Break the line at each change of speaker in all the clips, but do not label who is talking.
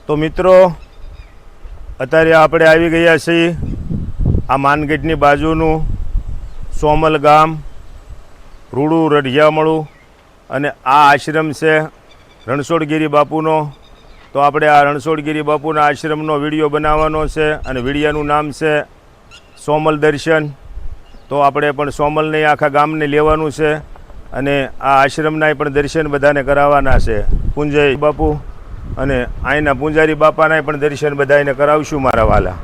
તો મિત્રો અત્યારે આપણે આવી ગયા છીએ આ માનગઢની બાજુનું સોમલ ગામ રૂડું રઢિયામળું અને આ આશ્રમ છે રણછોડગીરી બાપુનો. તો આપણે આ રણછોડગીરી બાપુના આશ્રમનો વિડીયો બનાવવાનો છે અને વિડીયાનું નામ છે સોમલ દર્શન. તો આપણે પણ સોમલને આખા ગામને લેવાનું છે અને આ આશ્રમના પણ દર્શન બધાને કરાવવાના છે. પુંજય બાપુ અને અહીંના પૂંજારી બાપાના પણ દર્શન બધાને કરાવશું મારા વાલા.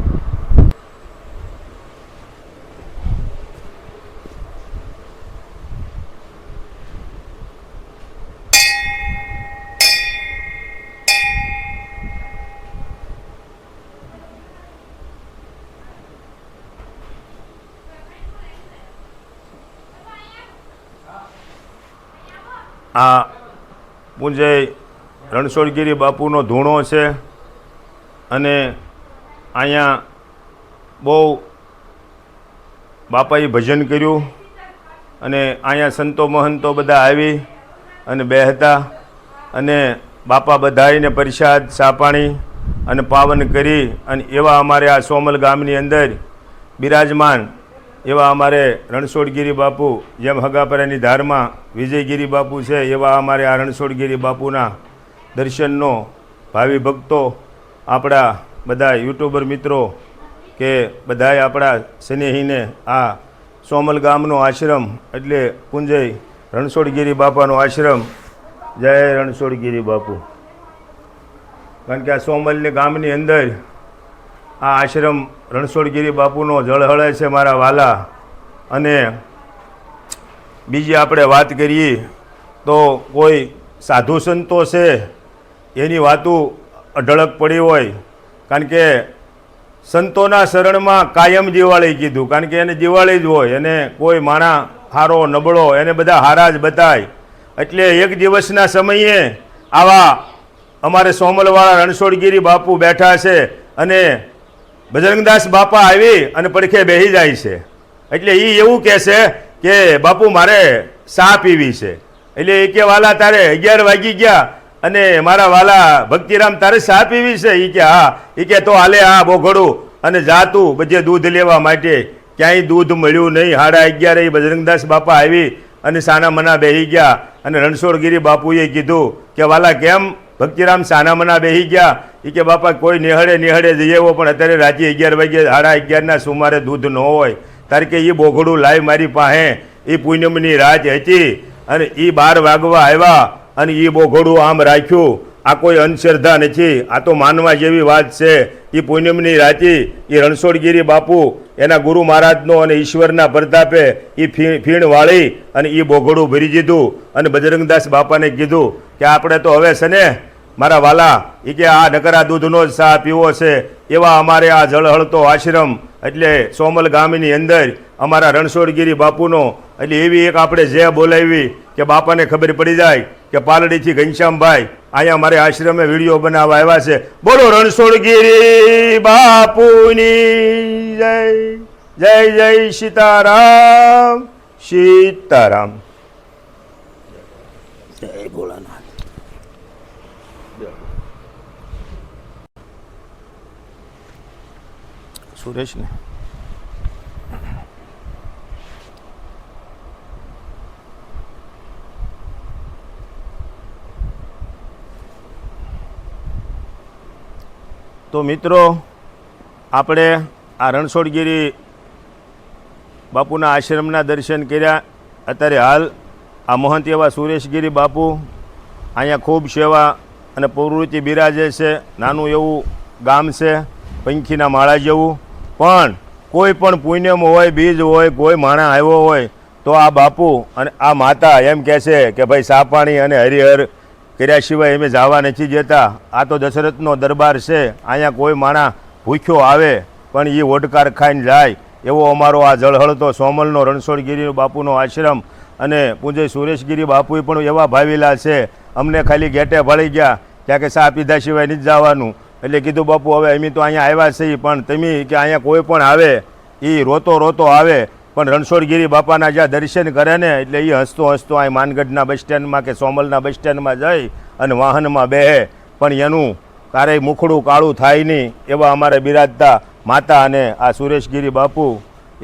આ પૂંજય રણછોડગીરી બાપુનો ધૂણો છે અને અહીંયા બહુ બાપાએ ભજન કર્યું અને અહીંયા સંતો મહંતો બધા આવી અને બેહતા અને બાપા બધાઈને પ્રસાદ સાપાણી અને પાવન કરી અને એવા અમારે આ સોમલ ગામની અંદર બિરાજમાન એવા અમારે રણછોડગીરી બાપુ જેમ હગાપરાની ધારમાં વિજયગીરી બાપુ છે એવા અમારે આ રણછોડગીરી બાપુના દર્શનનો ભાવિ ભક્તો આપણા બધા યુટ્યુબર મિત્રો કે બધાએ આપણા સ્નેહીને આ સોમલ ગામનો આશ્રમ એટલે પુંજય રણછોડગીરી બાપાનો આશ્રમ. જય રણછોડગીરી બાપુ. કારણ કે આ સોમલની ગામની અંદર આ આશ્રમ રણછોડગીરી બાપુનો જળહળે છે મારા વાલા. અને બીજી આપણે વાત કરીએ તો કોઈ સાધુ સંતો છે એની વાતું અઢળક પડી હોય. કારણ કે સંતોના શરણમાં કાયમ દિવાળી કીધું. કારણ કે એને દિવાળી જ હોય અને કોઈ માણા હારો નબળો એને બધા હારા જ બતાય. એટલે એક દિવસના સમયે આવા અમારે સોમલવાળા રણછોડગીરી બાપુ બેઠા છે અને બજરંગદાસ બાપા આવી અને પડખે બેસી જાય છે. એટલે એ એવું કહેશે કે બાપુ મારે ચા પીવી છે. એટલે એ કે વાલા તારે 11 વાગી ગયા અને મારા વાલા ભક્તિરામ તારે ચા પીવી છે? એ કે હા. એ કે તો હાલે હા બોઘડું અને જા તું બધે દૂધ લેવા માટે. ક્યાંય દૂધ મળ્યું નહીં. 11:30 એ બજરંગદાસ બાપા આવી અને સાના મના બેસી ગયા અને રણછોડગીરી બાપુએ કીધું કે વાલા કેમ ભક્તિરામ સાના મના બેસી ગયા? એ કે બાપા કોઈ નિહળે જઈએ એવો પણ અત્યારે રાતે 11 વાગે 11:30 સુમારે દૂધ ન હોય. તારે કે એ બોઘડું લાવી મારી પાસે. એ પૂનમની રાત હતી અને એ 12 વાગવા આવ્યા અને એ બોઘડું આમ રાખ્યું. આ કોઈ અંધશ્રદ્ધા નથી, આ તો માનવા જેવી વાત છે. એ પૂનમની રાતે એ રણછોડગીરી બાપુ એના ગુરુ મહારાજનો અને ઈશ્વરના પ્રતાપે એ ફીણ વાળી અને એ બોઘડું ભરી દીધું અને બજરંગદાસ બાપાને કીધું કે આપણે તો હવે છે ને મારા વાલા એ કે આ નકરા દૂધનો જ ચા પીવો છે. એવા અમારે આ જળહળતો આશ્રમ એટલે સોમલ ગામની અંદર અમારા રણછોડગીરી બાપુનો એટલે એવી એક આપણે જે બોલાવી કે બાપાને ખબર પડી જાય કે પાલડીથી ઘનશ્યામભાઈ અહીંયા અમારે આશ્રમે વિડીયો બનાવવા આવ્યા છે. બોલો રણછોડગીરી બાપુની જય. જય જય સીતારામ સીતારામ. જય ભોળાનાથ. સુરેશ ને તો મિત્રો આપણે આ રણછોડગીરી બાપુના આશ્રમના દર્શન કર્યા. અત્યારે હાલ આ મહંત એવા સુરેશગીરી બાપુ અહીંયા ખૂબ સેવા અને પ્રવૃત્તિ બિરાજે છે. નાનું એવું ગામ છે પંખીના માળા જેવું. પણ કોઈ પણ પુણ્યમ હોય બીજ હોય કોઈ માણા આવ્યો હોય તો આ બાપુ અને આ માતા એમ કહે છે કે ભાઈ સાપાણી અને હરિહર કર્યા સિવાય એમ જવા નથી દેતા. આ તો દશરથનો દરબાર છે. અહીંયા કોઈ માણા ભૂખ્યો આવે પણ એ ઓડકાર ખાઈને જાય. એવો અમારો આ જળહળતો સોમલનો રણછોડગીરી બાપુનો આશ્રમ અને પૂજ્ય સુરેશગીરી બાપુ પણ એવા ભાવેલા છે. અમને ખાલી ગેટે ભળી ગયા ત્યાં કે ચા પીધા સિવાય નથી જવાનું. એટલે કીધું બાપુ હવે અમે તો અહીંયા આવ્યા છીએ પણ તમે કે અહીંયા કોઈ પણ આવે એ રોતો આવે પણ રણછોડગીરી બાપાના જ્યાં દર્શન કરે ને એટલે એ હસતો અહીં માનગઢના બસ સ્ટેન્ડમાં કે સોમલના બસ સ્ટેન્ડમાં જઈ અને વાહનમાં બેહે પણ એનું ક્યારેય મુખડું કાળું થાય નહીં એવા અમારે બિરાજતા માતા અને આ સુરેશગીરી બાપુ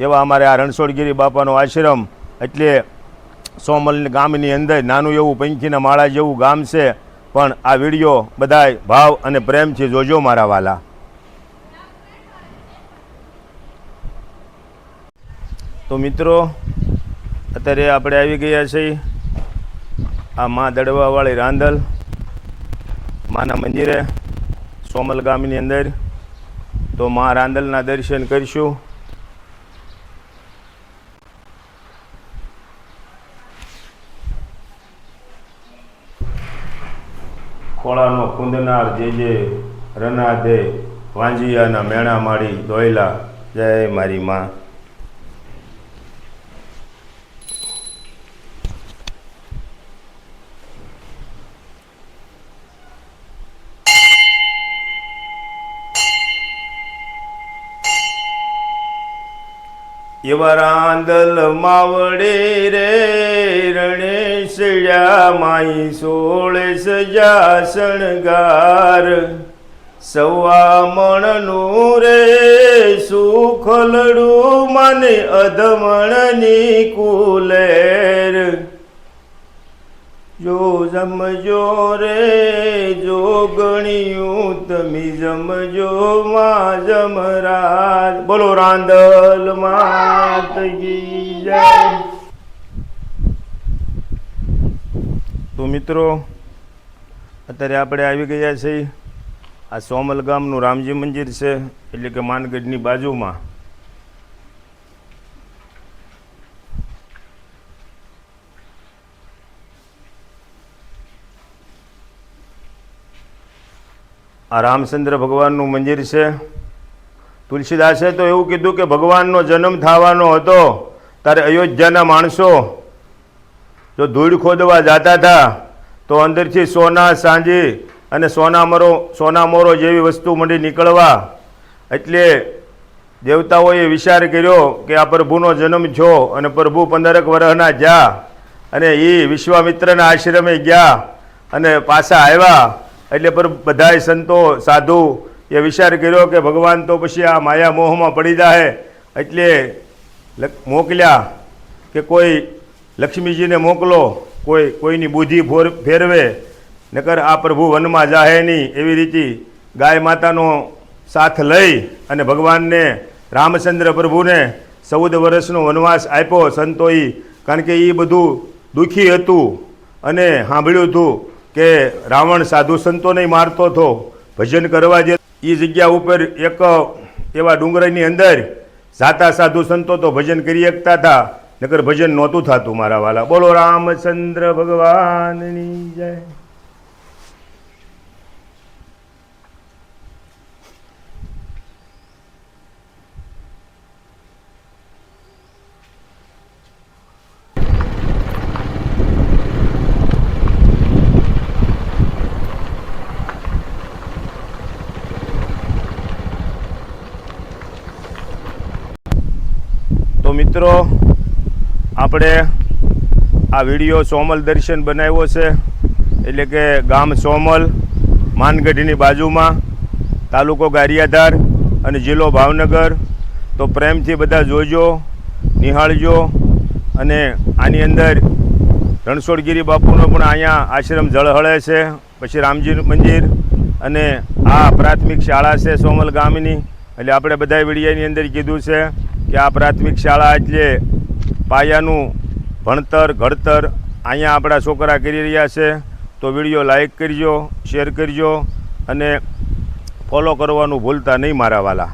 એવા અમારે આ રણછોડગીરી બાપાનો આશ્રમ એટલે સોમલ ગામની અંદર નાનું એવું પંખીના માળા જેવું ગામ છે, પણ આ વિડીયો બધાય ભાવ અને પ્રેમથી જોજો મારા વાલા. તો મિત્રો, અત્યારે આપણે આવી ગયા છીએ આ મા દડવાવાળી રાંદલ માના મંદિરે સોમલ ગામની અંદર. તો મા રાંદલના દર્શન કરીશું. ખોળાનો કુંદનાર જે રનાધે વાંજિયાના મેણા માડી દોયલા. જય મારી માં. એવા રાંદલ માવડે રે રણેશયા માઈ સોળે સજા શણગાર. સવા મણનું રે સુખલડું મને અધમણની કુલેર. જો જમજો રે જોગણિયું તમે જમજો માં જમરાજ. બોલો રાંદલ માત કી જય. તો મિત્રો, અત્યારે આપણે આવી ગયા છીએ આ સોમલ ગામનું રામજી મંદિર છે, એટલે કે માનગઢની બાજુમાં. આ રામચંદ્ર ભગવાનનું મંદિર છે. તુલસીદાસે તો એવું કીધું કે ભગવાનનો જન્મ થવાનો હતો ત્યારે અયોધ્યાના માણસો જો ધૂળ ખોદવા જતા હતા તો અંદરથી સોના ચાંદી અને સોનામોરો જેવી વસ્તુ મંડી નીકળવા. એટલે દેવતાઓએ વિચાર કર્યો કે આ પ્રભુનો જન્મ થયો અને પ્રભુ 15 વર્ષના ગયા અને એ વિશ્વામિત્રના આશ્રમે ગયા અને પાછા આવ્યા. એટલે પર બધાય સંતો સાધુ એ વિચાર કર્યો કે ભગવાન તો પછી આ માયા મોહમાં પડી જાય, એટલે મોકલ્યા કે કોઈ લક્ષ્મીજીને મોકલો, કોઈની બુદ્ધિ ફેરવે, નકર આ પ્રભુ વનમાં જાહે નહીં. એવી રીતે ગાય માતાનો સાથ લઈ અને ભગવાનને રામચંદ્ર પ્રભુને 14 વર્ષનો વનવાસ આપ્યો સંતોએ. કારણ કે એ બધું દુઃખી હતું અને સાંભળ્યું હતું કે રાવણ સાધુ સંતોને મારતો હતો, ભજન કરવા જે એ જગ્યા ઉપર એક એવા ડુંગરની અંદર જાતા સાધુ સંતો તો ભજન કરી શકતા હતા, નકર ભજન નહોતું થતું મારા વાલા. બોલો રામચંદ્ર ભગવાનની જય. તો મિત્રો, આપણે આ વિડીયો સોમલ દર્શન બનાવ્યો છે, એટલે કે ગામ સોમલ માનગઢની બાજુમાં, તાલુકો ગારિયાધાર અને જિલ્લો ભાવનગર. તો પ્રેમથી બધા જોજો, નિહાળજો. અને આની અંદર રણછોડગીરી બાપુનો પણ અહીંયા આશ્રમ ઝળહળે છે, પછી રામજી મંદિર અને આ પ્રાથમિક શાળા છે સોમલ ગામની. એટલે આપણે બધા વિડીયાની અંદર કીધું છે કે આ પ્રાથમિક શાળા એટલે પાયાનું ભણતર ઘડતર અહીંયા આપણા છોકરા કરી રહ્યા છે. તો વિડીયો લાઈક કરજો, શેર કરજો અને ફોલો કરવાનું ભૂલતા નહીં મારા વાલા.